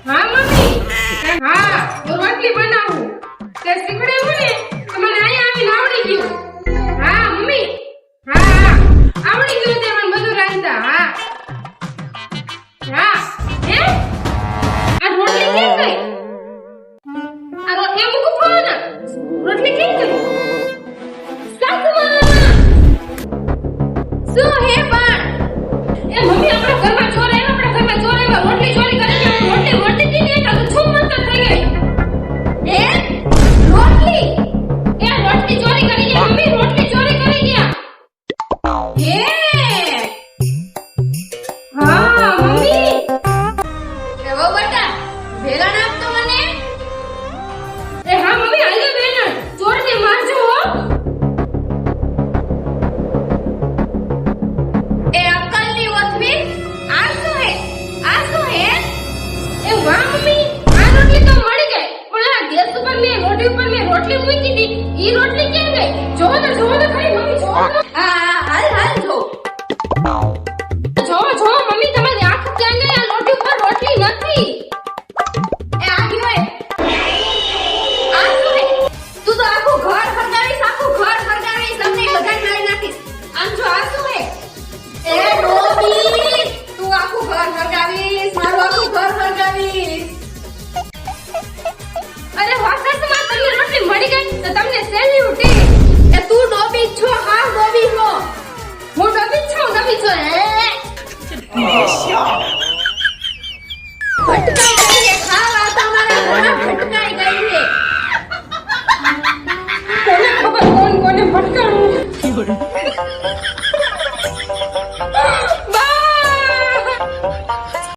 હા મમ્મી હા હું રોટલી બનાવું તે શીખડાવ્યું ને તો મને અહીંયા આવીને આવડી ગયું હા મમ્મી હા આવડી ગયું તે મને બધું રાંધતા હા હા હે આ રોટલી કેમ ગઈ આ રોટલી મૂકો ફોન રોટલી કેમ ગઈ સાસુમા શું હે પણ એ મમ્મી આપણા ઘરમાં ચોર આવ્યો આપણા ઘરમાં ચોર આવ્યો રોટલી ચોરી કરે છે રોટલી રોટલી થી ને તો છું મત થઈ ગઈ એ રોટલી ચોરી કરી ગયા મમ્મી રોટલી ચોરી કરી ગયા એ હા મમ્મી એવો બેટા ભેલા નાખતો મને એ હા મમ્મી આલે બેન ચોર ને મારજો હો એ અક્કલ ની ઓથવી આ શું હે એ વાહ મમ્મી આ રોટલી તો મળી ગઈ પણ આ ગેસ ઉપર મેં રોટલી મૂકી હતી ઈ રોટલી કેમ ગઈ જોવો તો ખરી મમ્મી જોવો તો હાલ જો મમ્મી તમારી આંખ ક્યાં ગઈ આ રોટી ઉપર રોટલી નથી એ આ ગયો આ શું હે તું તો આખું ઘર હરગાવીશ તમને બધા મારી નાખીશ આમ જો આ શું હે એ ડોબી તું આખું ઘર હરગાવીશ મારું આખું ઘર હરગાવીશ અરે વાસણમાં તમને રોટલી મળી ગઈ તો તમને સેલ્યુટ એ તું ડોબી છો હા ડોબી છો હું ડોબી છું હે